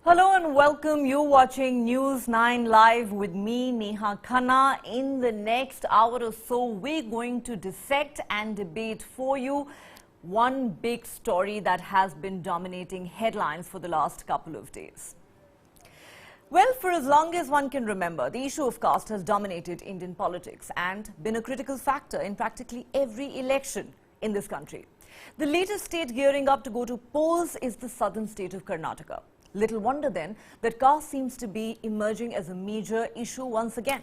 Hello and welcome. You're watching News 9 Live with me, Neha Khanna. In the next hour or so, we're going to dissect and debate for you one big story that has been dominating headlines for the last couple of days. Well, for as long as one can remember, the issue of caste has dominated Indian politics and been a critical factor in practically every election in this country. The latest state gearing up to go to polls is the southern state of Karnataka. Little wonder then that caste seems to be emerging as a major issue once again.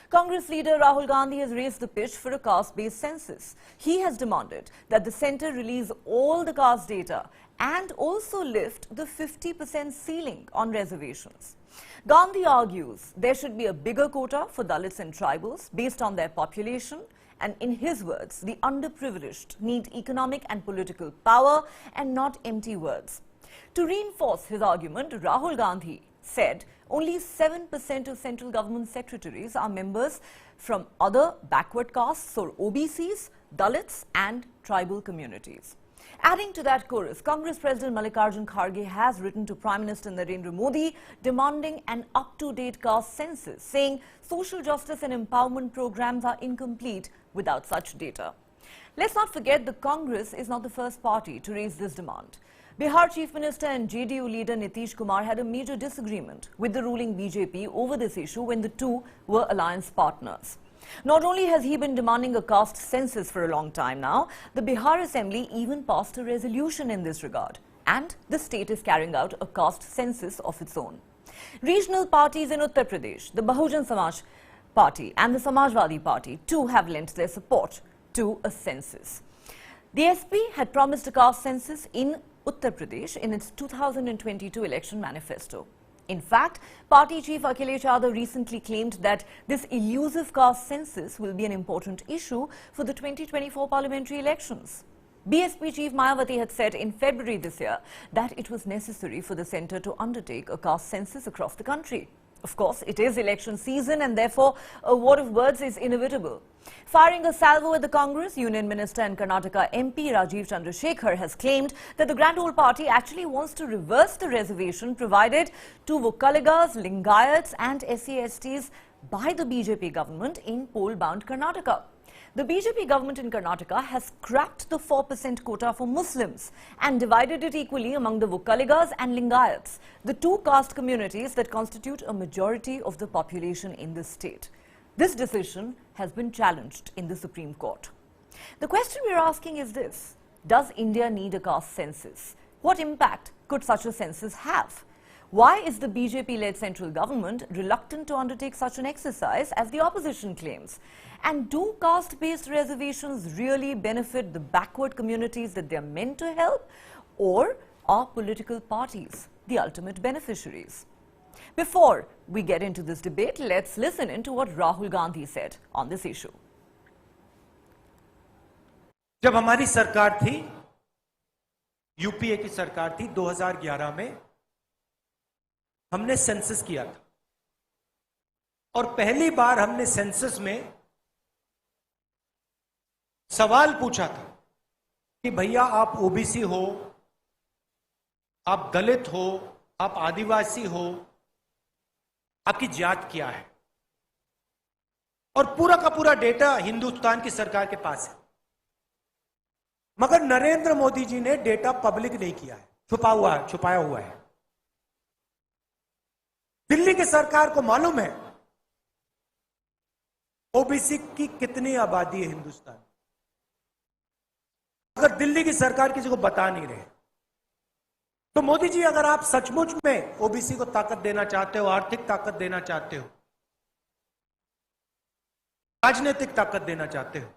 Congress leader Rahul Gandhi has raised the pitch for a caste-based census. He has demanded that the centre release all the caste data and also lift the 50% ceiling on reservations. Gandhi argues there should be a bigger quota for Dalits and tribals based on their population, and in his words, the underprivileged need economic and political power and not empty words. To reinforce his argument, Rahul Gandhi said only 7% of central government secretaries are members from other backward castes or OBCs, Dalits and tribal communities. Adding to that chorus, Congress President Mallikarjun Kharge has written to Prime Minister Narendra Modi demanding an up-to-date caste census, saying social justice and empowerment programs are incomplete without such data. Let's not forget the Congress is not the first party to raise this demand. Bihar Chief Minister and JDU leader Nitish Kumar had a major disagreement with the ruling BJP over this issue when the two were alliance partners. Not only has he been demanding a caste census for a long time now, the Bihar Assembly even passed a resolution in this regard, and the state is carrying out a caste census of its own. Regional parties in Uttar Pradesh, the Bahujan Samaj Party and the Samajwadi Party too have lent their support to a census. The SP had promised a caste census in Uttar Pradesh in its 2022 election manifesto. In fact, party chief Akhilesh Yadav recently claimed that this elusive caste census will be an important issue for the 2024 parliamentary elections. BSP chief Mayawati had said in February this year that it was necessary for the centre to undertake a caste census across the country. Of course, it is election season and therefore a war of words is inevitable. Firing a salvo at the Congress, Union Minister and Karnataka MP Rajiv Chandrasekhar has claimed that the Grand Old Party actually wants to reverse the reservation provided to Vokkaligas, Lingayats and SC/STs by the BJP government in poll-bound Karnataka. The BJP government in Karnataka has scrapped the 4% quota for Muslims and divided it equally among the Vokkaligas and Lingayats, the two caste communities that constitute a majority of the population in the state. This decision has been challenged in the Supreme Court. The question we are asking is this: does India need a caste census? What impact could such a census have? Why is the BJP-led central government reluctant to undertake such an exercise as the opposition claims? And do caste-based reservations really benefit the backward communities that they are meant to help? Or are political parties the ultimate beneficiaries? Before we get into this debate, let's listen into what Rahul Gandhi said on this issue. जब हमारी सरकार थी, UPA की सरकार थी, 2011 में हमने census किया था और पहली बार हमने सेंसस में सवाल पूछा था कि भैया आप ओबीसी हो, आप दलित हो, आप आदिवासी हो, आपकी जात क्या है? और पूरा का पूरा डेटा हिंदुस्तान की सरकार के पास है, मगर नरेंद्र मोदी जी ने डेटा पब्लिक नहीं किया है, छुपाया हुआ है। दिल्ली की सरकार को मालूम है ओबीसी की कितनी आबादी है हिंदुस्तान, अगर दिल्ली की सरकार किसी को बता नहीं रहे तो मोदी जी, अगर आप सचमुच में ओबीसी को ताकत देना चाहते हो, आर्थिक ताकत देना चाहते हो, राजनीतिक ताकत देना चाहते हो,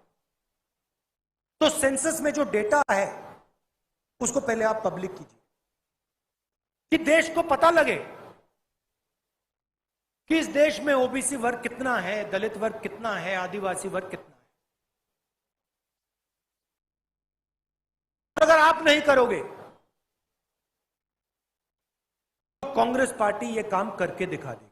तो सेंसस में जो डेटा है उसको पहले आप पब्लिक कीजिए कि देश को पता लगे कि इस देश में ओबीसी वर्ग कितना है, दलित वर्ग कितना है, आदिवासी वर्ग कितना है। अगर आप नहीं करोगे तो कांग्रेस पार्टी ये काम करके दिखा देगी।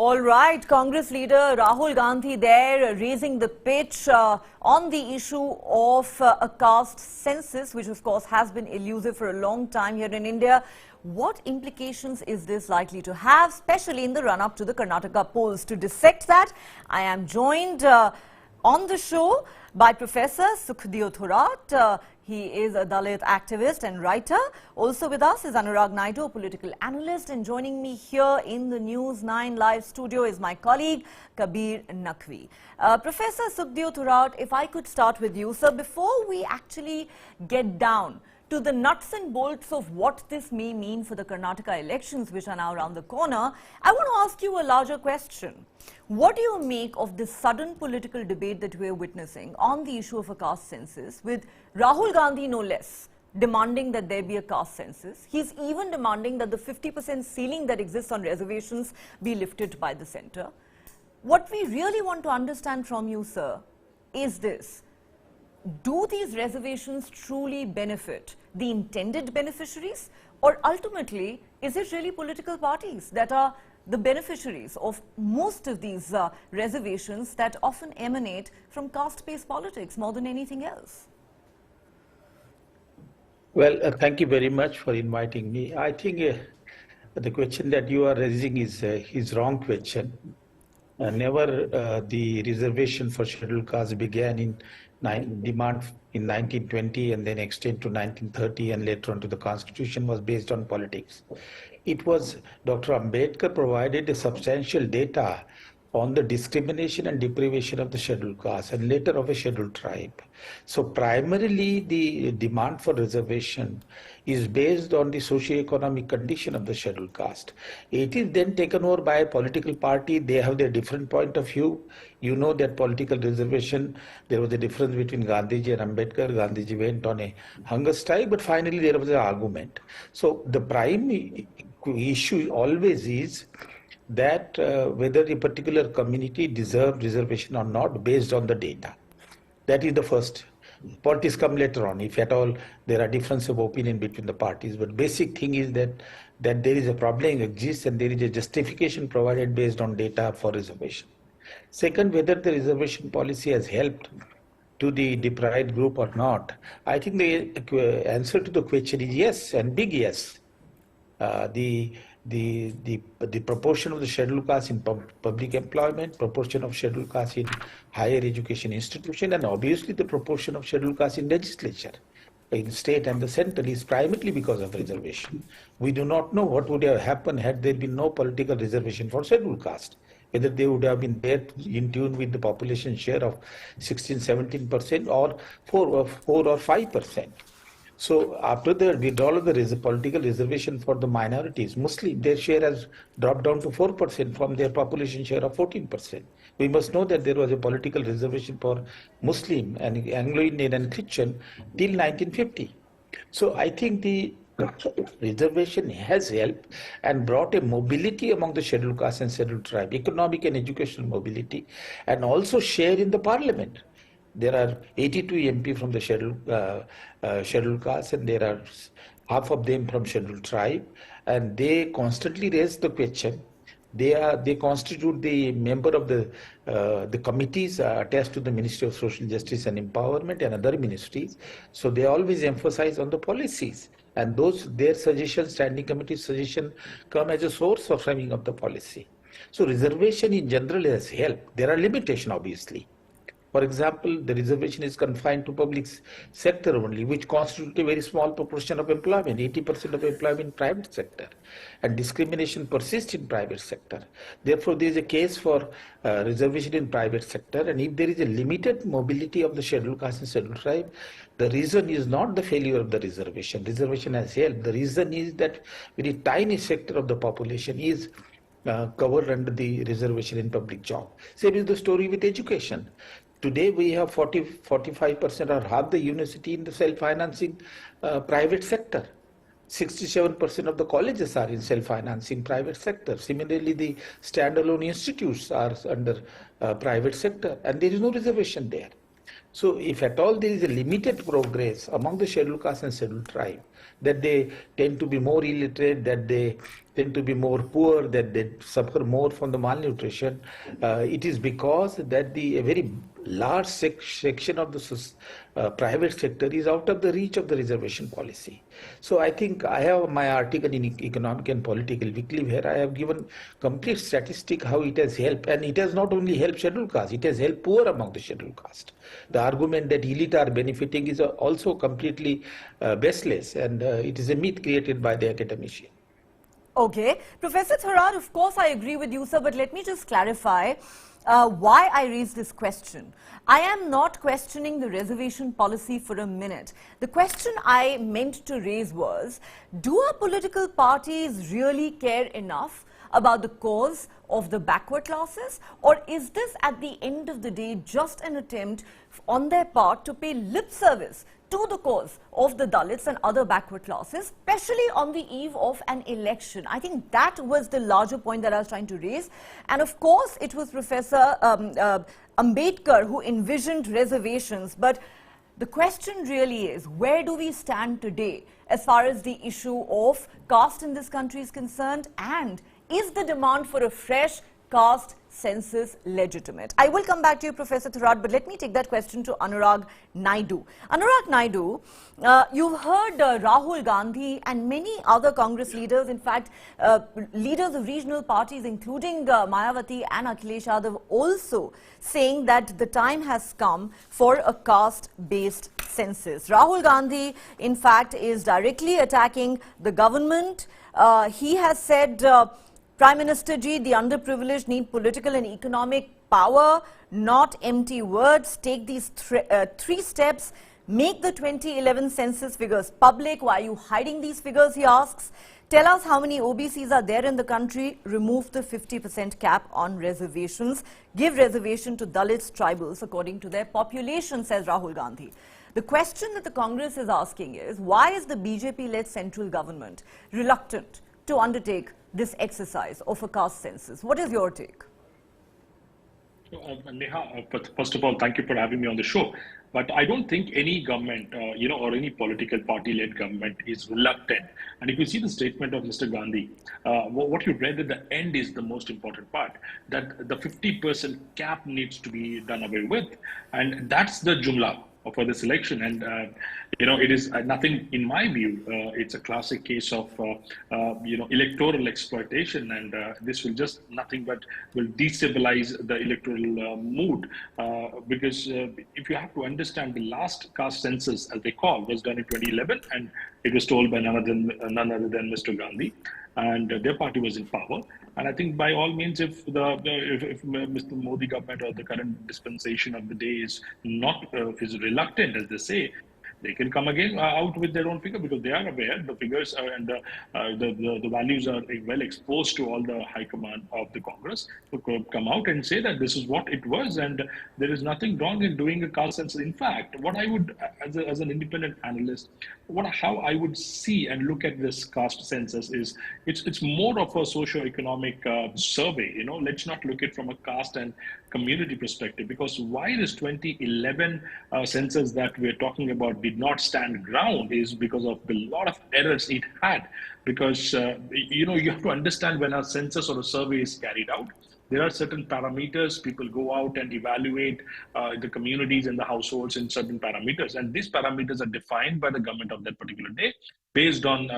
All right, Congress leader Rahul Gandhi there raising the pitch on the issue of a caste census, which of course has been elusive for a long time here in India. What implications is this likely to have, especially in the run-up to the Karnataka polls? To dissect that, I am joined on the show by Professor Sukhdev Thorat. He is a Dalit activist and writer. Also with us is Anurag Naidu, a political analyst. And joining me here in the News 9 live studio is my colleague Kabir Naqvi. Professor Sukhdev Thorat, if I could start with you. Sir, before we actually get down to the nuts and bolts of what this may mean for the Karnataka elections, which are now around the corner, I want to ask you a larger question. What do you make of this sudden political debate that we're witnessing on the issue of a caste census, with Rahul Gandhi no less demanding that there be a caste census? He's even demanding that the 50% ceiling that exists on reservations be lifted by the centre. What we really want to understand from you, sir, is this. Do these reservations truly benefit the intended beneficiaries, or ultimately is it really political parties that are the beneficiaries of most of these reservations that often emanate from caste-based politics more than anything else? Well, thank you very much for inviting me. I think the question that you are raising is wrong question. Never the reservation for scheduled castes began in demand in 1920 and then extended to 1930 and later on to the Constitution was based on politics. It was Dr. Ambedkar provided a substantial data on the discrimination and deprivation of the scheduled caste and later of a scheduled tribe. So primarily the demand for reservation is based on the socio-economic condition of the scheduled caste. It is then taken over by a political party. They have their different point of view. You know that political reservation, there was a difference between Gandhiji and Ambedkar. Gandhiji went on a hunger strike, but finally there was an argument. So the prime issue always is that whether a particular community deserves reservation or not based on the data. That is the first. Politics come later on, if at all there are differences of opinion between the parties. But basic thing is that there is a problem exists and there is a justification provided based on data for reservation. Second, whether the reservation policy has helped to the deprived group or not, I think the answer to the question is yes, and big yes. The proportion of the scheduled caste in public employment, proportion of scheduled caste in higher education institution, and obviously the proportion of scheduled caste in legislature, in state and the center, is primarily because of reservation. We do not know what would have happened had there been no political reservation for scheduled caste. Whether they would have been there in tune with the population share of 16-17% or 4 or 5%. So after the withdrawal of the political reservation for the minorities, Muslim, their share has dropped down to 4% from their population share of 14%. We must know that there was a political reservation for Muslim and Anglo-Indian and Christian till 1950. So I think the reservation has helped and brought a mobility among the scheduled caste and scheduled tribe, economic and educational mobility, and also share in the parliament. There are 82 MP from the scheduled caste, and there are half of them from scheduled tribe, and they constantly raise the question. They constitute the member of the committees attached to the Ministry of Social Justice and Empowerment and other ministries. So they always emphasize on the policies, and their suggestions, standing committee suggestions, come as a source of framing of the policy. So reservation in general has helped. There are limitations, obviously. For example, the reservation is confined to public sector only, which constitutes a very small proportion of employment, 80% of employment in private sector, and discrimination persists in private sector. Therefore, there is a case for reservation in private sector, and if there is a limited mobility of the scheduled caste and scheduled tribe, the reason is not the failure of the reservation. Reservation has helped. The reason is that very tiny sector of the population is covered under the reservation in public job. Same is the story with education. Today we have 45% or half the university in the self-financing private sector. 67% of the colleges are in self-financing private sector. Similarly, the standalone institutes are under private sector, and there is no reservation there. So if at all there is a limited progress among the scheduled caste and scheduled tribe, that they tend to be more illiterate, that they tend to be more poor, that they suffer more from the malnutrition, it is because that a very large section of the private sector is out of the reach of the reservation policy. So I think I have my article in Economic and Political Weekly where I have given complete statistic how it has helped, and it has not only helped scheduled caste, it has helped poor among the scheduled caste. The argument that elite are benefiting is also completely baseless, and it is a myth created by the academician. Okay. Professor Tharad, of course I agree with you, sir, but let me just clarify why I raised this question. I am not questioning the reservation policy for a minute. The question I meant to raise was, do our political parties really care enough about the cause of the backward classes, or is this at the end of the day just an attempt on their part to pay lip service to the cause of the Dalits and other backward classes, especially on the eve of an election? I think that was the larger point that I was trying to raise. And of course, it was Professor Ambedkar who envisioned reservations. But the question really is, where do we stand today as far as the issue of caste in this country is concerned? And is the demand for a fresh caste census legitimate? I will come back to you, Professor Tharad, but let me take that question to Anurag Naidu. Anurag Naidu, you've heard Rahul Gandhi and many other Congress leaders, in fact, leaders of regional parties, including Mayawati and Akhilesh Yadav, also saying that the time has come for a caste-based census. Rahul Gandhi, in fact, is directly attacking the government. He has said, Prime Minister ji, the underprivileged need political and economic power, not empty words. Take these three steps. Make the 2011 census figures public. Why are you hiding these figures, he asks. Tell us how many OBCs are there in the country. Remove the 50% cap on reservations. Give reservation to Dalits, tribals according to their population, says Rahul Gandhi. The question that the Congress is asking is, why is the BJP-led central government reluctant to undertake this exercise of a caste census? What is your take? Neha, first of all, thank you for having me on the show. But I don't think any government, or any political party-led government is reluctant. And if you see the statement of Mr. Gandhi, what you read at the end is the most important part, that the 50% cap needs to be done away with. And that's the jumla for this election. And, it is nothing, in my view, it's a classic case of, electoral exploitation. And this will just nothing but will destabilize the electoral mood. Because if you have to understand, the last caste census, as they call, was done in 2011. And it was told by none other than Mr. Gandhi. And their party was in power. And I think by all means, if Mr. Modi government or the current dispensation of the day is reluctant, as they say, they can come again out with their own figure, because they are aware the figures and the values are well exposed to all the high command of the Congress, to come out and say that this is what it was, and there is nothing wrong in doing a caste census. In fact, what I would, as an independent analyst, how I would see and look at this caste census is it's more of a socio-economic survey. Let's not look at it from a caste and community perspective, because why this 2011 census that we're talking about did not stand ground is because of the lot of errors it had. Because you have to understand, when a census or a survey is carried out, there are certain parameters. People go out and evaluate the communities and the households in certain parameters, and these parameters are defined by the government of that particular day, based on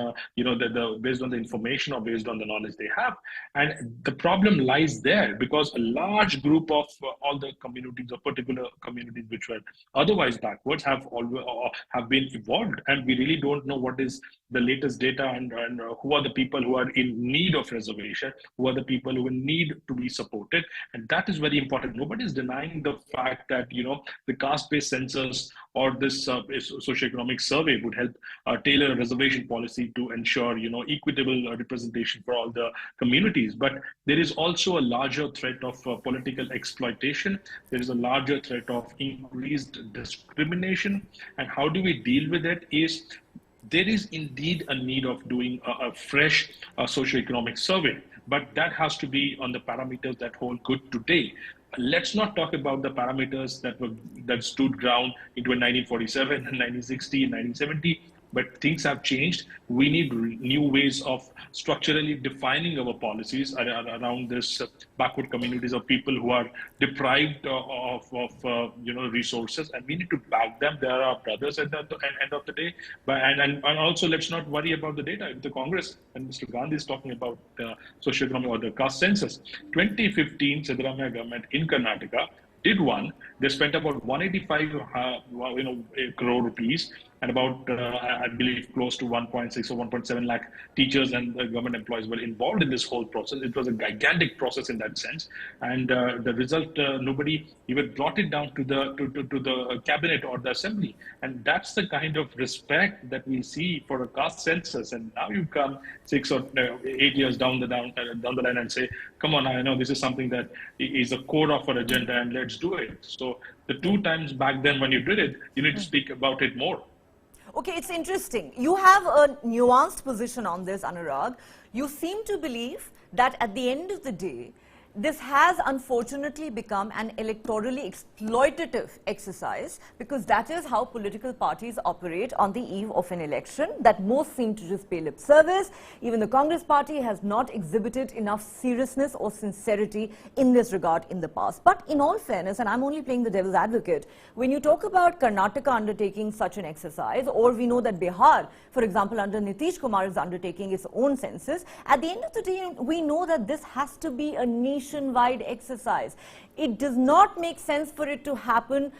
based on the information or based on the knowledge they have. And the problem lies there, because a large group of all the communities, or particular communities which were otherwise backwards, have been evolved, and we really don't know what is the latest data and who are the people who are in need of reservation, who are the people who need to be supported. And that is very important. Nobody is denying the fact that the caste-based census or this socioeconomic survey would help tailor a reservation policy to ensure equitable representation for all the communities. But there is also a larger threat of political exploitation. There is a larger threat of increased discrimination. And how do we deal with it is, there is indeed a need of doing a fresh socioeconomic survey, but that has to be on the parameters that hold good today. Let's not talk about the parameters that stood ground into 1947 and 1960 and 1970. But things have changed. We need new ways of structurally defining our policies around this backward communities of people who are deprived of resources, and we need to back them. They are our brothers at the end of the day. But and also, let's not worry about the data. If the Congress and Mr. Gandhi is talking about socioeconomic or the caste census, 2015 Siddaramaiah government in Karnataka did one. They spent about 185 crore rupees, and about I believe close to 1.6 or 1.7 lakh teachers and government employees were involved in this whole process. It was a gigantic process in that sense, and the result, nobody even brought it down to the cabinet or the assembly. And that's the kind of respect that we see for a caste census. And now you come 6 or 8 years down the line and say, come on, I know this is something that is a core of our agenda, and let's do it. So the 2 times back then when you did it, you need to speak about it more. Okay, it's interesting. You have a nuanced position on this, Anurag. You seem to believe that at the end of the day, this has unfortunately become an electorally exploitative exercise, because that is how political parties operate on the eve of an election, that most seem to just pay lip service. Even the Congress party has not exhibited enough seriousness or sincerity in this regard in the past. But in all fairness, and I'm only playing the devil's advocate, when you talk about Karnataka undertaking such an exercise, or we know that Bihar, for example, under Nitish Kumar is undertaking its own census, at the end of the day, we know that this has to be a nationwide exercise. It does not make sense for it to happen,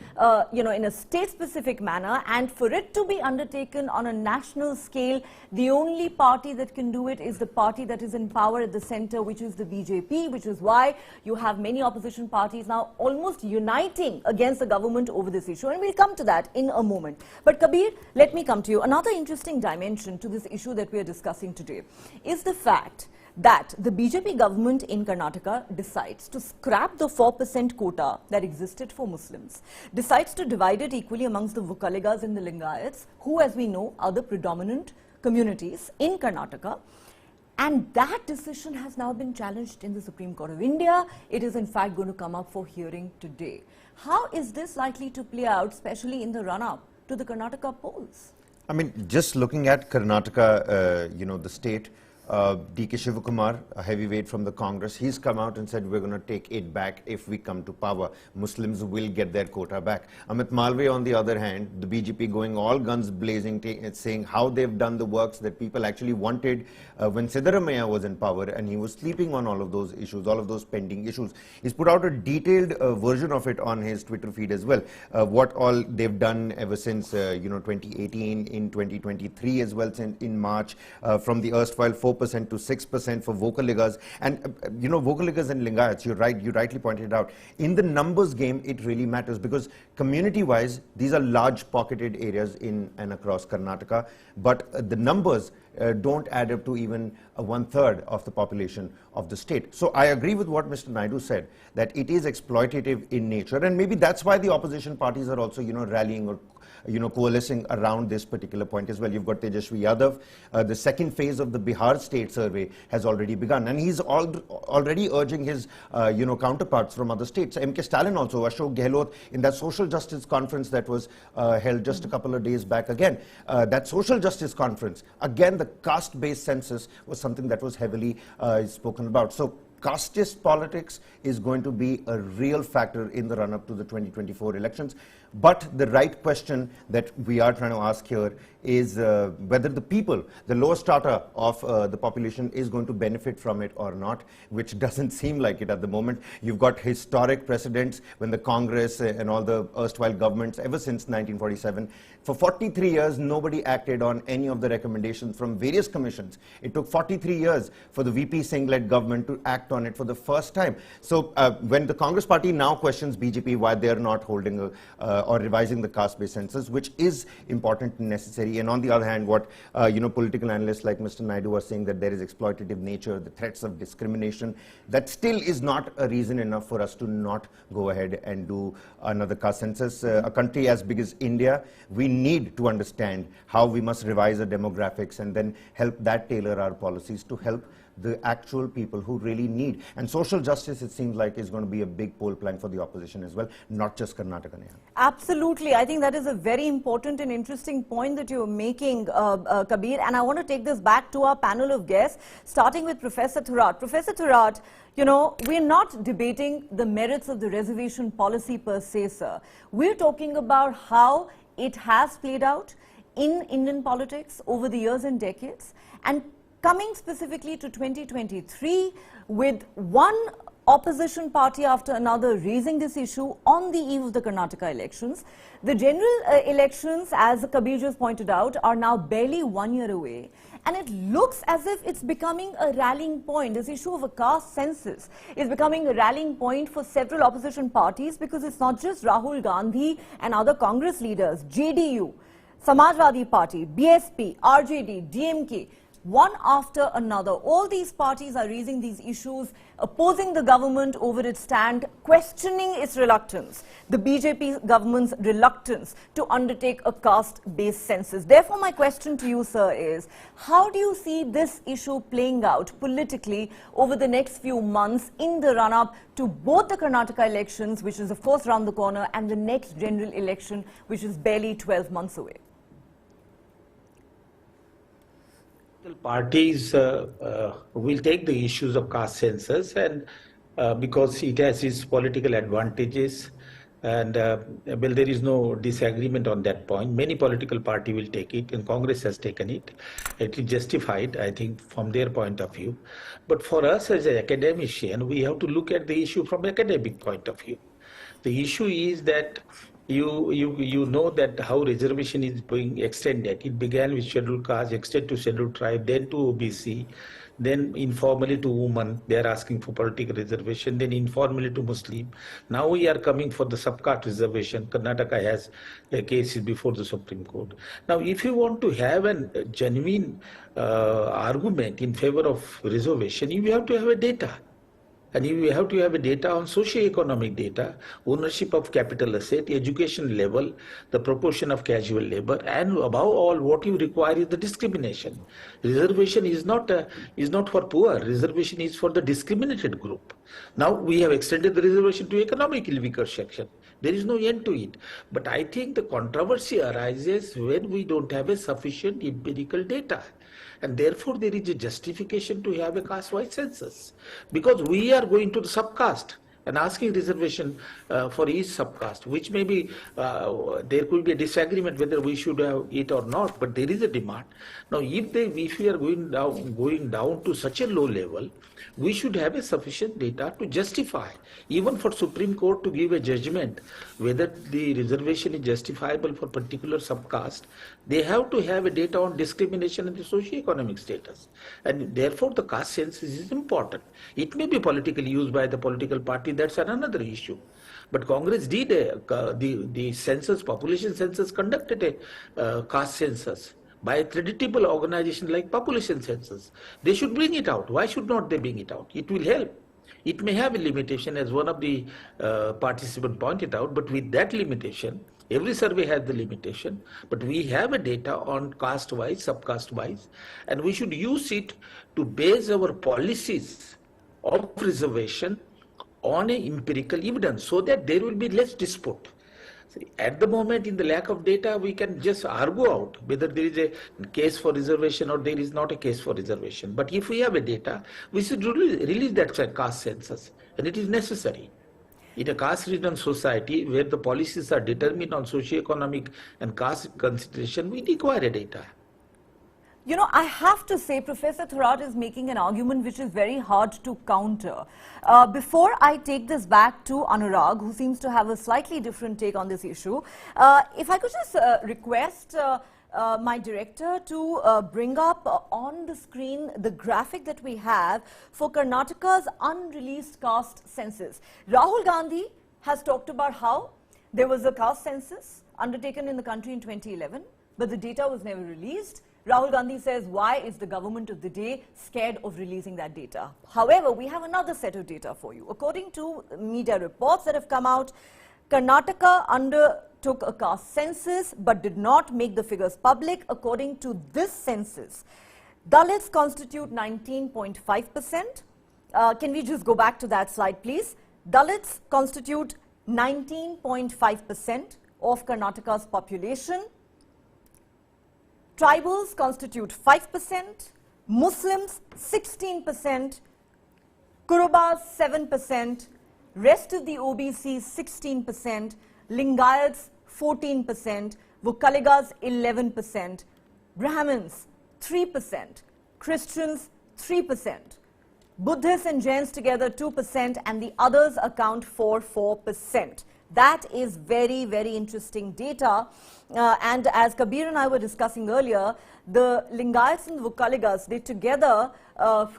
in a state-specific manner, and for it to be undertaken on a national scale. The only party that can do it is the party that is in power at the center, which is the BJP, which is why you have many opposition parties now almost uniting against the government over this issue, and we'll come to that in a moment. But Kabir, let me come to you. Another interesting dimension to this issue that we are discussing today is the fact that the BJP government in Karnataka decides to scrap the 4% quota that existed for Muslims, decides to divide it equally amongst the Vokaligas and the Lingayats, who, as we know, are the predominant communities in Karnataka. And that decision has now been challenged in the Supreme Court of India. It is in fact going to come up for hearing today. How is this likely to play out, especially in the run-up to the Karnataka polls? I mean, just looking at Karnataka, the state, D.K. Shivakumar, a heavyweight from the Congress, he's come out and said we're going to take it back if we come to power. Muslims will get their quota back. Amit Malviya, on the other hand, the BJP going all guns blazing, saying how they've done the works that people actually wanted when Siddaramaiah was in power, and he was sleeping on all of those issues, all of those pending issues. He's put out a detailed version of it on his Twitter feed as well. What all they've done ever since 2018, in 2023 as well, in March, from the erstwhile 4% to 6% for Vokaligas. And Vokaligas and Lingayats, you rightly pointed out, in the numbers game it really matters, because community wise these are large pocketed areas in and across Karnataka, but the numbers don't add up to even 1/3 of the population of the state. So I agree with what Mr. Naidu said, that it is exploitative in nature, and maybe that's why the opposition parties are also rallying or coalescing around this particular point as well. You've got Tejashwi Yadav. The second phase of the Bihar state survey has already begun, and he's already urging his counterparts from other states. M.K. Stalin also, Ashok Gehlot, in that social justice conference that was held just a couple of days back again. That social justice conference, again, the caste-based census was something that was heavily spoken about. So casteist politics is going to be a real factor in the run-up to the 2024 elections. But the right question that we are trying to ask here is whether the people, the lower strata of the population, is going to benefit from it or not, which doesn't seem like it at the moment. You've got historic precedents when the Congress and all the erstwhile governments, ever since 1947, for 43 years, nobody acted on any of the recommendations from various commissions. It took 43 years for the VP Singh-led government to act on it for the first time. So when the Congress party now questions BJP why they're not holding or revising the caste-based census, which is important and necessary, and on the other hand, what political analysts like Mr. Naidu are saying, that there is exploitative nature, the threats of discrimination, that still is not a reason enough for us to not go ahead and do another caste census. A country as big as India, we need to understand how we must revise our demographics and then help that tailor our policies to help the actual people who really need. And social justice, it seems like, is going to be a big poll plank for the opposition as well, not just Karnataka. Neha. Absolutely. I think that is a very important and interesting point that you're making, Kabir. And I want to take this back to our panel of guests, starting with Professor Thorat. Professor Thorat, you know, we're not debating the merits of the reservation policy per se, sir. We're talking about how it has played out in Indian politics over the years and decades, and coming specifically to 2023, with one opposition party after another raising this issue on the eve of the Karnataka elections. The general elections, as Kabir just pointed out, are now barely 1 year away. And it looks as if it's becoming a rallying point. This issue of a caste census is becoming a rallying point for several opposition parties, because it's not just Rahul Gandhi and other Congress leaders, JDU, Samajwadi Party, BSP, RJD, DMK, one after another. All these parties are raising these issues, opposing the government over its stand, questioning its reluctance, the BJP government's reluctance to undertake a caste-based census. Therefore, my question to you, sir, is how do you see this issue playing out politically over the next few months in the run-up to both the Karnataka elections, which is of course around the corner, and the next general election, which is barely 12 months away? Parties will take the issues of caste census, and because it has its political advantages, and well, there is no disagreement on that point. Many political parties will take it, and Congress has taken it. It is justified, I think, from their point of view. But for us as an academician, we have to look at the issue from an academic point of view. The issue is that you know that how reservation is being extended. It began with scheduled caste, extended to scheduled tribe, then to OBC, then informally to women. They are asking for political reservation, then informally to Muslim. Now we are coming for the subcaste reservation. Karnataka has a case before the Supreme Court. Now, if you want to have a genuine argument in favor of reservation, you have to have a data. And you have to have a data on socio-economic data, ownership of capital asset, education level, the proportion of casual labor, and above all, what you require is the discrimination. Reservation is not for poor. Reservation is for the discriminated group. Now we have extended the reservation to economically weaker section. There is no end to it. But I think the controversy arises when we don't have a sufficient empirical data. And therefore, there is a justification to have a caste-wise census, because we are going to the subcaste and asking reservation for each subcaste, which may be, there could be a disagreement whether we should have it or not, but there is a demand. Now, if we are going down to such a low level, we should have a sufficient data to justify, even for Supreme Court to give a judgment whether the reservation is justifiable for particular subcaste. They have to have a data on discrimination and the socio-economic status. And therefore, the caste census is important. It may be politically used by the political party, that's another issue. But Congress did the census, population census, conducted a caste census by a creditable organization like population census. They should bring it out. Why should not they bring it out? It will help. It may have a limitation, as one of the participants pointed out, but with that limitation, every survey has the limitation, but we have a data on caste-wise, subcaste-wise, and we should use it to base our policies of reservation on a empirical evidence, so that there will be less dispute. At the moment, in the lack of data, we can just argue out whether there is a case for reservation or there is not a case for reservation. But if we have a data, we should release that caste census, and it is necessary. In a caste-ridden society where the policies are determined on socio-economic and caste consideration, we require a data. You know, I have to say, Professor Thorat is making an argument which is very hard to counter. Before I take this back to Anurag, who seems to have a slightly different take on this issue, if I could just request my director to bring up on the screen the graphic that we have for Karnataka's unreleased caste census. Rahul Gandhi has talked about how there was a caste census undertaken in the country in 2011, but the data was never released. Rahul Gandhi says, why is the government of the day scared of releasing that data? However, we have another set of data for you. According to media reports that have come out, Karnataka undertook a caste census but did not make the figures public. According to this census, Dalits constitute 19.5%. Can we just go back to that slide, please? Dalits constitute 19.5% of Karnataka's population. Tribals constitute 5%, Muslims 16%, Kurubas 7%, rest of the OBCs 16%, Lingayats 14%, Vukaligas 11%, Brahmins 3%, Christians 3%, Buddhists and Jains together 2%, and the others account for 4%. That is very, very interesting data. And as Kabir and I were discussing earlier, the Lingayats and the Vukaligas, they together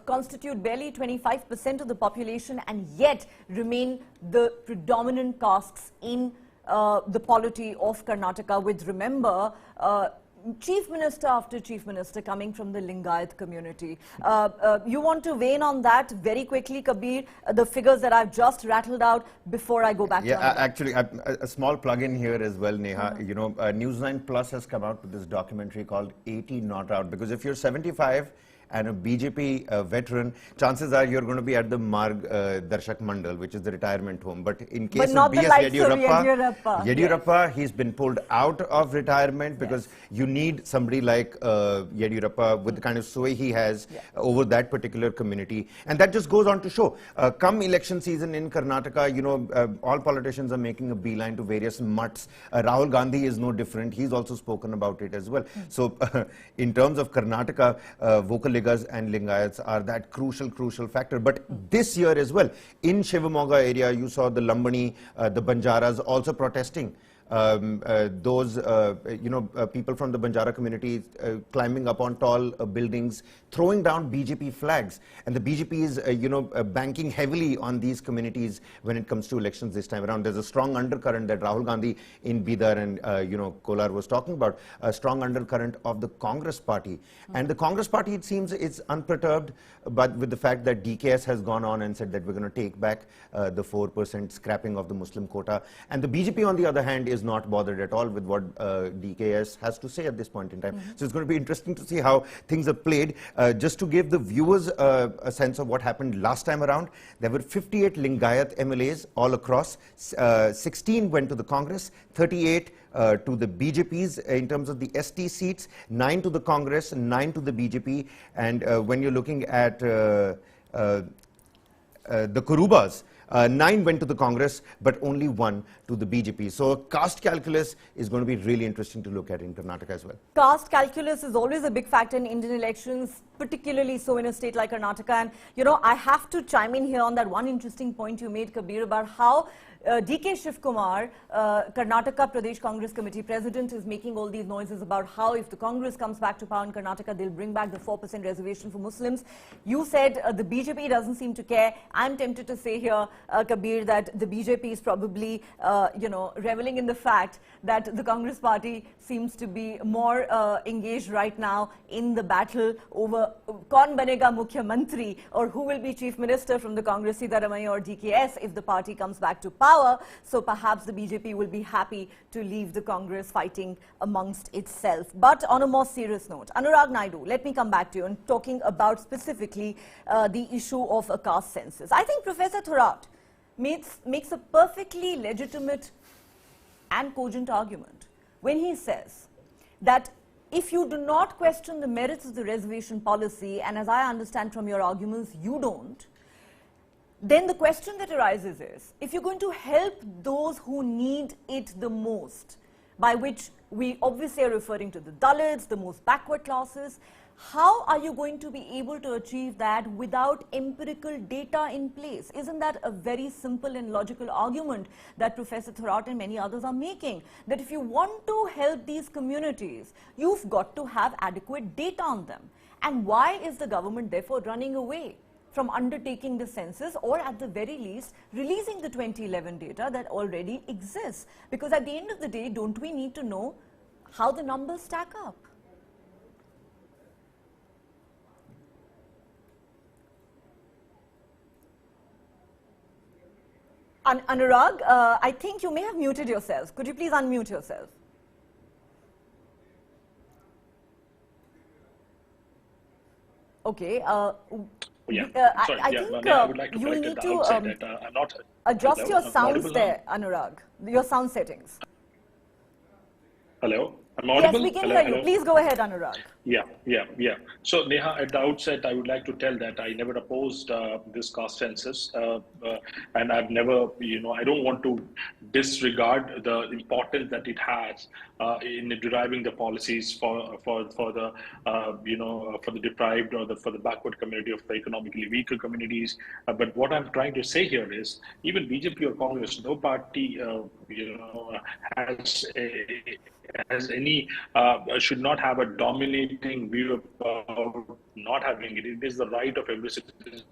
constitute barely 25% of the population and yet remain the predominant castes in the polity of Karnataka, with, remember, Chief Minister after Chief Minister coming from the Lingayat community. You want to weigh in on that very quickly, Kabir, the figures that I've just rattled out before I go back to actually, a small plug-in here as well, Neha. You know, News9 Plus has come out with this documentary called 80 Not Out, because if you're 75 and a BJP veteran, chances are you're going to be at the Marg Darshak Mandal, which is the retirement home. But in case of B.S. Yediyurappa, he's been pulled out of retirement because you need somebody like Yediyurappa with the kind of sway he has over that particular community. And that just goes on to show, come election season in Karnataka, you know, all politicians are making a beeline to various mutts. Rahul Gandhi is no different. He's also spoken about it as well. So in terms of Karnataka, vocal and Lingayats are that crucial factor. But this year as well, in Shivamogga area, you saw the Lambani, the Banjaras also protesting. Those people from the Banjara community climbing up on tall buildings, throwing down BJP flags. And the BJP is, banking heavily on these communities when it comes to elections this time around. There's a strong undercurrent that Rahul Gandhi in Bidar and, Kolar was talking about, a strong undercurrent of the Congress party. And the Congress party, it seems, is unperturbed, but with the fact that DKS has gone on and said that we're going to take back the 4% scrapping of the Muslim quota. And the BJP, on the other hand, is not bothered at all with what DKS has to say at this point in time. So it's going to be interesting to see how things are played. Just to give the viewers a sense of what happened last time around, there were 58 Lingayat MLAs all across. 16 went to the Congress, 38 to the BJPs in terms of the ST seats, 9 to the Congress, 9 to the BJP. And when you're looking at the Kurubas, 9 went to the Congress, but only 1 to the BJP. So caste calculus is going to be really interesting to look at in Karnataka as well. Caste calculus is always a big factor in Indian elections, particularly so in a state like Karnataka. And, I have to chime in here on that one interesting point you made, Kabir, about how DK Shivkumar, Karnataka Pradesh Congress Committee President, is making all these noises about how if the Congress comes back to power in Karnataka, they'll bring back the 4% reservation for Muslims. You said the BJP doesn't seem to care. I'm tempted to say here, Kabir, that the BJP is probably, reveling in the fact that the Congress party seems to be more engaged right now in the battle over Kaun Banega Mukhya Mantri, or who will be Chief Minister from the Congress, Sitaramaiah or DKS, if the party comes back to power. So perhaps the BJP will be happy to leave the Congress fighting amongst itself. But on a more serious note, Anurag Naidu, let me come back to you and talking about specifically the issue of a caste census. I think Professor Thorat makes a perfectly legitimate and cogent argument when he says that if you do not question the merits of the reservation policy, and as I understand from your arguments, you don't, then the question that arises is, if you're going to help those who need it the most, by which we obviously are referring to the Dalits, the most backward classes, how are you going to be able to achieve that without empirical data in place? Isn't that a very simple and logical argument that Professor Thorat and many others are making? That if you want to help these communities, you've got to have adequate data on them. And why is the government therefore running away from undertaking the census, or at the very least releasing the 2011 data that already exists? Because at the end of the day, don't we need to know how the numbers stack up? Anurag, I think you may have muted yourself. Could you please unmute yourself? Okay. Yeah, sorry. I Yeah, think I would like to you correct need at the to outset that I'm not. adjust Hello, your I'm sounds audible now? there, Anurag. Your sound settings. Hello, I'm Yes, audible. we can Hello, hear you. hello. Please go ahead, Anurag. Yeah. So, Neha, at the outset, I would like to tell that I never opposed this caste census, and I've never, I don't want to disregard the importance that it has in deriving the policies for the, for the deprived or for the backward community, of the economically weaker communities. But what I'm trying to say here is, even BJP or Congress, no party, has any should not have a dominating view about not having it. It is the right of every citizen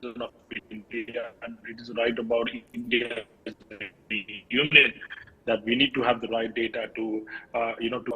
of India, and it is the right about India as a union, that we need to have the right data to,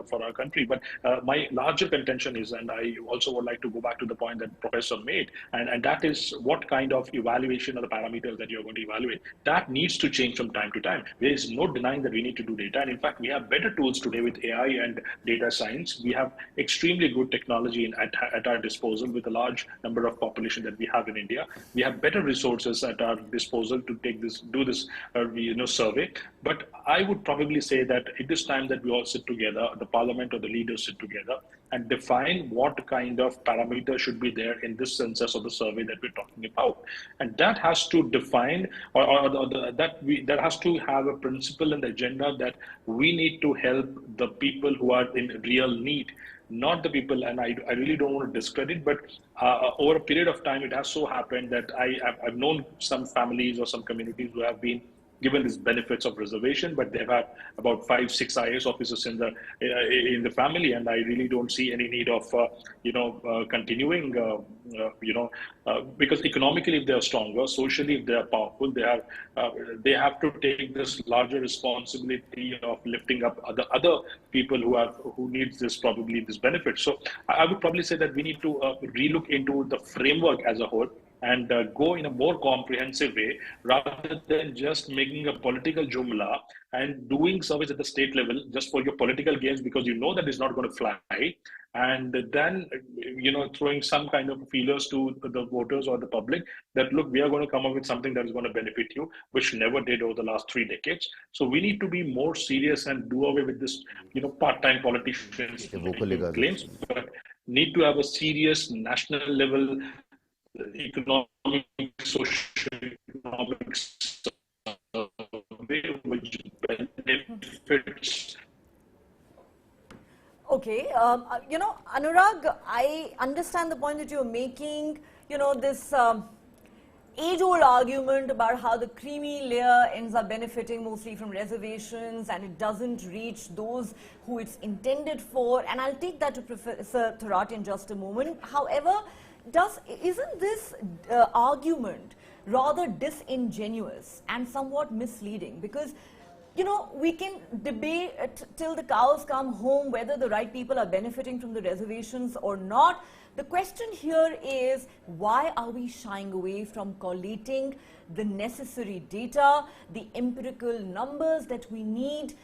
for our country. But my larger contention is, and I also would like to go back to the point that Professor made, and that is what kind of evaluation are the parameters that you're going to evaluate. That needs to change from time to time. There is no denying that we need to do data. And in fact, we have better tools today with AI and data science. We have extremely good technology at our disposal with a large number of population that we have in India. We have better resources at our disposal to do this survey. But I would probably say that it is time that we all sit together, the parliament or the leaders sit together, and define what kind of parameters should be there in this census or the survey that we're talking about. And that has to define, that has to have a principle and agenda that we need to help the people who are in real need, not the people, and I really don't want to discredit, but over a period of time, it has so happened that I've known some families or some communities who have been given these benefits of reservation, but they've had about 5-6 IAS officers in the family, and I really don't see any need of continuing, because economically if they are stronger, socially if they are powerful, they have to take this larger responsibility of lifting up other people who needs this benefit. So I would probably say that we need to relook into the framework as a whole, and go in a more comprehensive way, rather than just making a political jumla and doing service at the state level just for your political gains, because you know that it's not going to fly, and then throwing some kind of feelers to the voters or the public that, look, we are going to come up with something that is going to benefit you, which never did over the last 3 decades. So we need to be more serious and do away with this part-time politicians making claims, but need to have a serious national level economic, socio-economic survey which benefits. Okay, Anurag, I understand the point that you're making, this age-old argument about how the creamy layer ends up benefiting mostly from reservations and it doesn't reach those who it's intended for, and I'll take that to Professor Thorat in just a moment. However, isn't this argument rather disingenuous and somewhat misleading? Because we can debate till the cows come home whether the right people are benefiting from the reservations or not. The question here is, why are we shying away from collating the necessary data, the empirical numbers that we need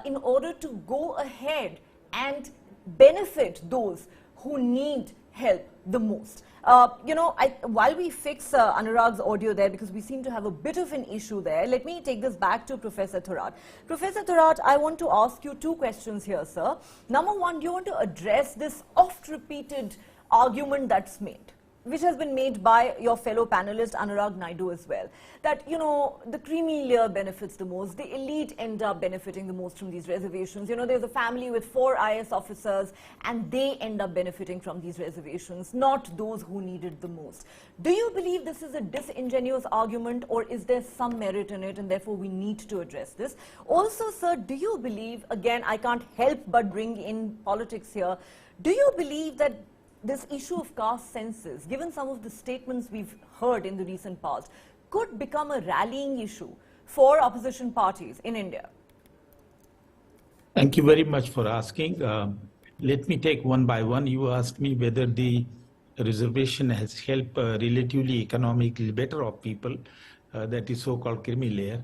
in order to go ahead and benefit those who need help the most? While we fix Anurag's audio there, because we seem to have a bit of an issue there, let me take this back to Professor Thorat. Professor Thorat, I want to ask you 2 questions here, sir. Number one, do you want to address this oft-repeated argument that's made, which has been made by your fellow panelist Anurag Naidu as well, that the creamy layer benefits the most, the elite end up benefiting the most from these reservations. There's a family with 4 IAS officers and they end up benefiting from these reservations, not those who need it the most. Do you believe this is a disingenuous argument, or is there some merit in it and therefore we need to address this? Also, sir, do you believe, again, I can't help but bring in politics here, do you believe that this issue of caste census, given some of the statements we've heard in the recent past, could become a rallying issue for opposition parties in India? Thank you very much for asking. Let me take one by one. You asked me whether the reservation has helped relatively economically better off people, that is so-called creamy layer.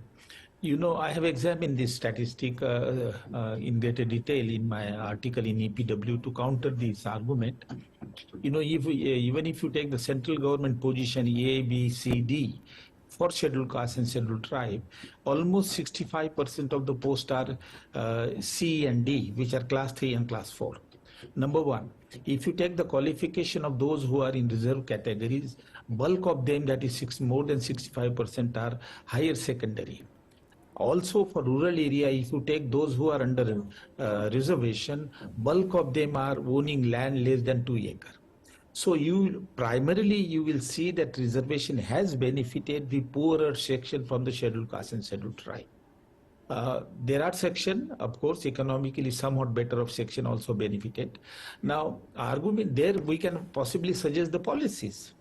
You know, I have examined this statistic in greater detail in my article in EPW to counter this argument. You know, if even if you take the central government position A, B, C, D for scheduled caste and scheduled tribe, almost 65% of the posts are C and D, which are class 3 and class 4. Number one, if you take the qualification of those who are in reserve categories, bulk of them, that is more than 65%, are higher secondary. Also for rural area, if you take those who are under reservation, bulk of them are owning land less than 2 acres. So you will see that reservation has benefited the poorer section from the scheduled caste and scheduled tribe. There are section, of course, economically somewhat better of section also benefited. Now, argument there, we can possibly suggest the policies.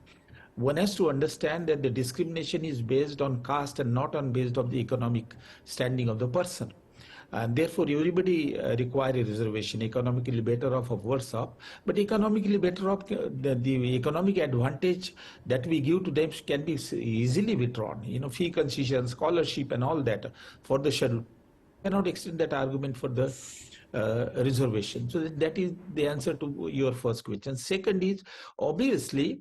One has to understand that the discrimination is based on caste and not on based on the economic standing of the person. And therefore, everybody require a reservation, economically better off or worse off. But economically better off, the economic advantage that we give to them can be easily withdrawn. You know, fee concession, scholarship and all that for the schedule. Cannot extend that argument for the reservation. So that is the answer to your first question. Second is, obviously,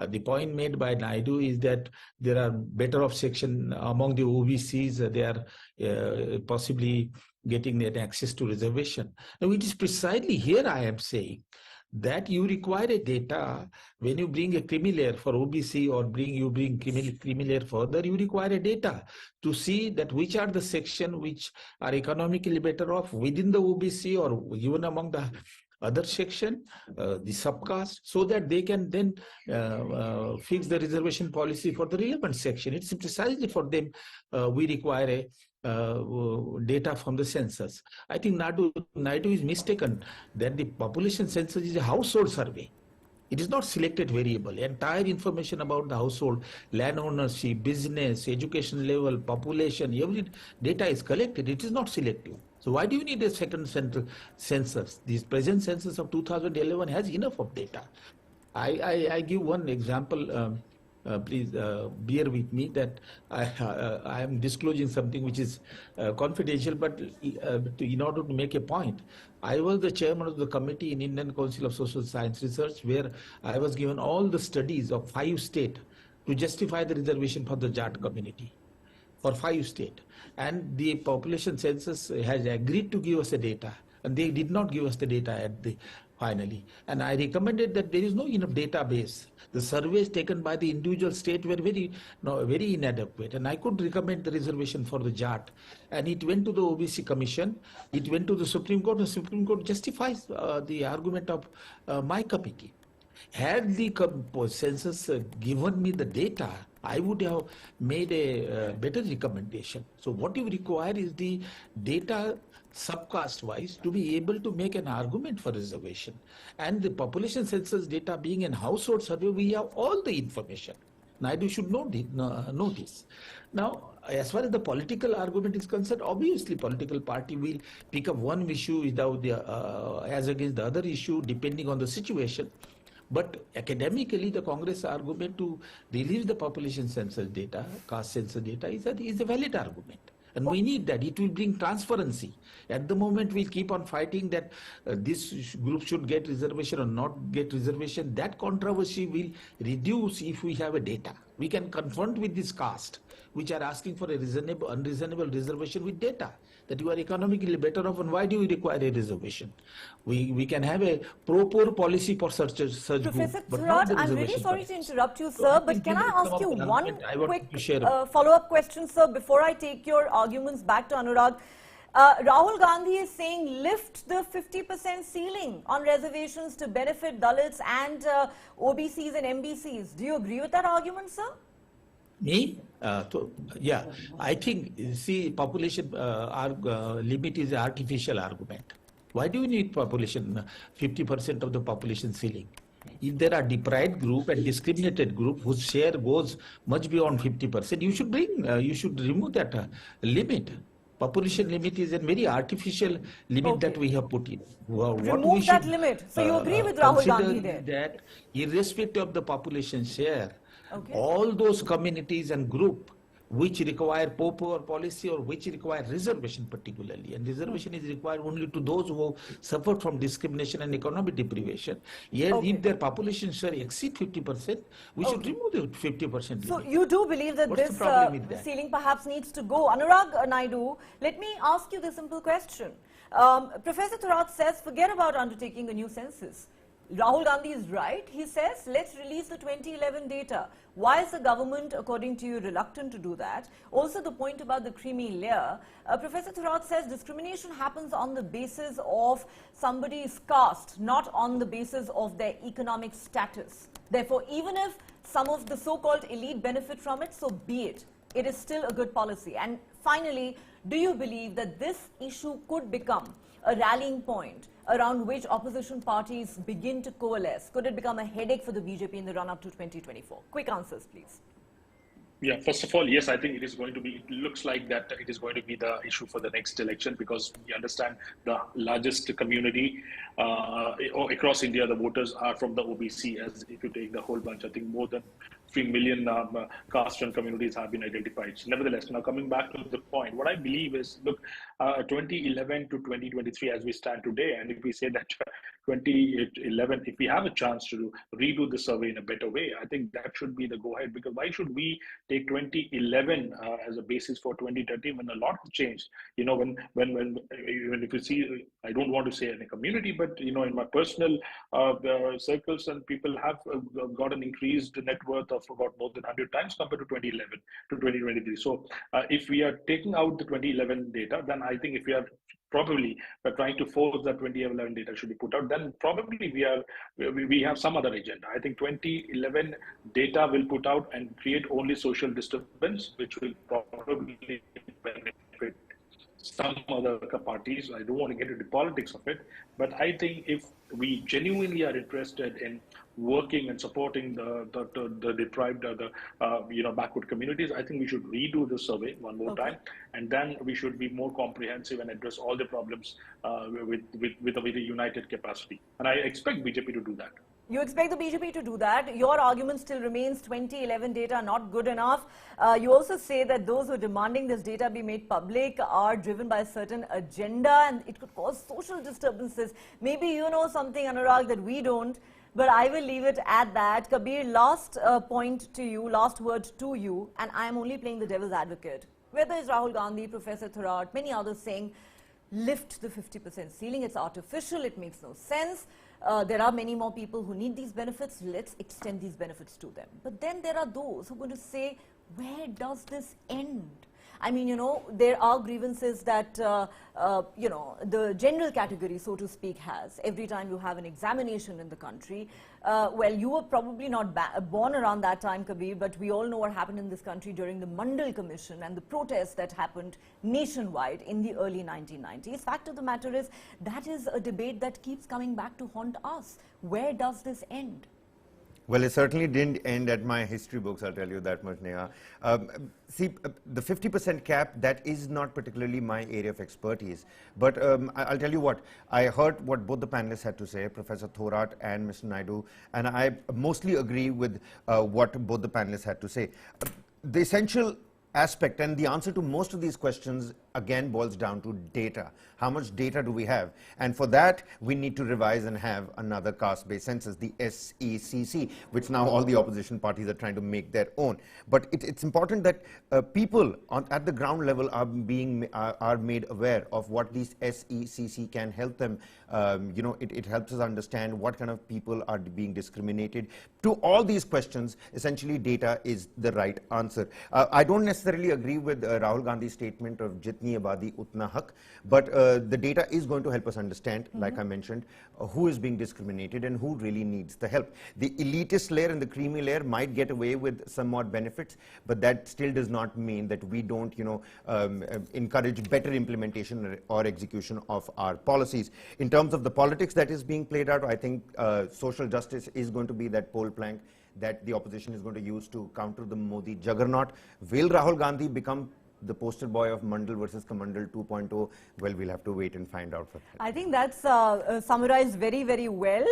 the point made by Naidu is that there are better off section among the OBCs. They are possibly getting that access to reservation. Now, it is precisely here I am saying that you require a data when you bring a criminal for OBC or you bring criminal further, you require a data to see that which are the section which are economically better off within the OBC or even among the other section, the subcaste, so that they can then fix the reservation policy for the relevant section. It's precisely for them we require a data from the census. I think Naidu is mistaken that the population census is a household survey. It is not selected variable. Entire information about the household, land ownership, business, education level, population, every data is collected. It is not selective. So why do you need a second central census? This present census of 2011 has enough of data. I give one example. Please bear with me that I am disclosing something which is confidential, but in order to make a point, I was the chairman of the committee in Indian Council of Social Science Research, where I was given all the studies of 5 states to justify the reservation for the Jat community. For 5 states, and the population census has agreed to give us the data, and they did not give us the data at the finally. And I recommended that there is no enough database. The surveys taken by the individual state were very inadequate, and I could recommend the reservation for the Jat. And it went to the OBC Commission, it went to the Supreme Court, and the Supreme Court justifies the argument of my committee. Had the census given me the data, I would have made a better recommendation. So what you require is the data subcaste wise to be able to make an argument for reservation. And the population census data being an household survey, we have all the information. Naidu should know this. Now, as far as the political argument is concerned, obviously political party will pick up one issue without as against the other issue depending on the situation. But academically, the Congress argument to release the population census data, caste census data, is a valid argument. And we need that. It will bring transparency. At the moment, we'll keep on fighting that this group should get reservation or not get reservation. That controversy will reduce if we have a data. We can confront with this caste, which are asking for a unreasonable reservation with data, that you are economically better off, and why do you require a reservation? We can have a pro-poor policy for such Professor group, but not the I'm really reservation sorry policy. to interrupt you, sir, but can I ask you one quick follow-up question, sir, before I take your arguments back to Anurag? Rahul Gandhi is saying lift the 50% ceiling on reservations to benefit Dalits and OBCs and MBCs. Do you agree with that argument, sir? Me? Yeah, I think, see, population limit is an artificial argument. Why do you need population, 50% of the population ceiling? If there are deprived group and discriminated group whose share goes much beyond 50%, you should remove that limit. Population limit is a very artificial limit that we have put in. Remove that limit. So you agree with Rahul Gandhi there? That irrespective of the population share, all those communities and group which require poor policy or which require reservation particularly. And reservation is required only to those who suffered from discrimination and economic deprivation. Yet if their population share exceed 50%, we should remove the 50%. So you do believe that What's this the problem with that? ceiling perhaps needs to go. Anurag Naidu, let me ask you the simple question. Professor Thorat says, forget about undertaking a new census. Rahul Gandhi is right. He says, let's release the 2011 data. Why is the government, according to you, reluctant to do that? Also, the point about the creamy layer. Professor Thorat says discrimination happens on the basis of somebody's caste, not on the basis of their economic status. Therefore, even if some of the so-called elite benefit from it, so be it. It is still a good policy. And finally, do you believe that this issue could become a rallying point around which opposition parties begin to coalesce? Could it become a headache for the BJP in the run-up to 2024? Quick answers, please. Yeah, first of all, yes, I think it is going to be, it looks like that it is going to be the issue for the next election, because we understand the largest community across India, the voters are from the OBC. As if you take the whole bunch, I think more than 3 million caste and communities have been identified. So nevertheless, now coming back to the point, what I believe is, look, 2011 to 2023 as we stand today, and if we say that 2011, if we have a chance to redo the survey in a better way, I think that should be the go-ahead, because why should we take 2011 as a basis for 2030 when a lot has changed? You know, when if you see, I don't want to say in a community, but you know, in my personal circles, and people have got an increased net worth of about more than 100 times compared to 2011 to 2023. So if we are taking out the 2011 data, then I think if we are probably trying to force that 2011 data should be put out, then probably we have some other agenda. I think 2011 data will put out and create only social disturbance, which will probably benefit some other parties. I don't want to get into politics of it, but I think if we genuinely are interested in working and supporting the deprived, backward communities, I think we should redo the survey one more time, and then we should be more comprehensive and address all the problems with a united capacity. And I expect BJP to do that. You expect the BJP to do that. Your argument still remains 2011 data not good enough. You also say that those who are demanding this data be made public are driven by a certain agenda, and it could cause social disturbances. Maybe you know something, Anurag, that we don't, but I will leave it at that. Kabir, last point to you, last word to you, and I am only playing the devil's advocate. Whether it's Rahul Gandhi, Professor Thorat, many others saying, lift the 50% ceiling, it's artificial, it makes no sense. There are many more people who need these benefits, let's extend these benefits to them. But then there are those who are going to say, where does this end? I mean, you know, there are grievances that, the general category, so to speak, has. Every time you have an examination in the country, well, you were probably not born around that time, Kabir, but we all know what happened in this country during the Mandal Commission and the protests that happened nationwide in the early 1990s. Fact of the matter is, that is a debate that keeps coming back to haunt us. Where does this end? Well, it certainly didn't end at my history books, I'll tell you that much, Neha. See, the 50% cap, that is not particularly my area of expertise. But I'll tell you what, I heard what both the panelists had to say, Professor Thorat and Mr. Naidu, and I mostly agree with what both the panelists had to say. The essential aspect and the answer to most of these questions again boils down to data. How much data do we have? And for that, we need to revise and have another caste-based census, the SECC, which now all the opposition parties are trying to make their own. But it's important that people at the ground level are made aware of what these SECC can help them. It helps us understand what kind of people are being discriminated. To all these questions, essentially data is the right answer. I don't necessarily agree with Rahul Gandhi's statement of Jitni Abadi Utna Hak, but the data is going to help us understand, like I mentioned, who is being discriminated and who really needs the help. The elitist layer and the creamy layer might get away with somewhat benefits, but that still does not mean that we don't, encourage better implementation or execution of our policies. In terms of the politics that is being played out, I think social justice is going to be that pole plank that the opposition is going to use to counter the Modi juggernaut. Will Rahul Gandhi become the poster boy of Mandal versus Kamandal 2.0, well, we'll have to wait and find out for that. I think that's summarized very, very well.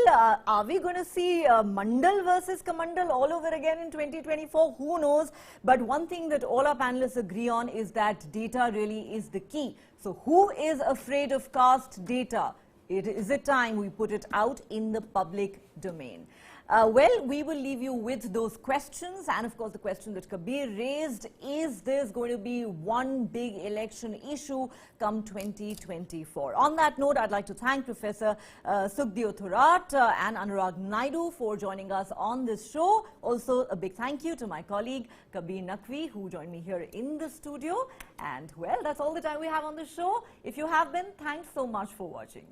Are we going to see Mandal versus Kamandal all over again in 2024? Who knows? But one thing that all our panelists agree on is that data really is the key. So who is afraid of caste data? Is it time we put it out in the public domain? Well, we will leave you with those questions, and of course the question that Kabir raised, is this going to be one big election issue come 2024? On that note, I'd like to thank Professor Sukhdev Thorat and Anurag Naidu for joining us on this show. Also, a big thank you to my colleague Kabir Naqvi, who joined me here in the studio. And well, that's all the time we have on the show. If you have been, thanks so much for watching.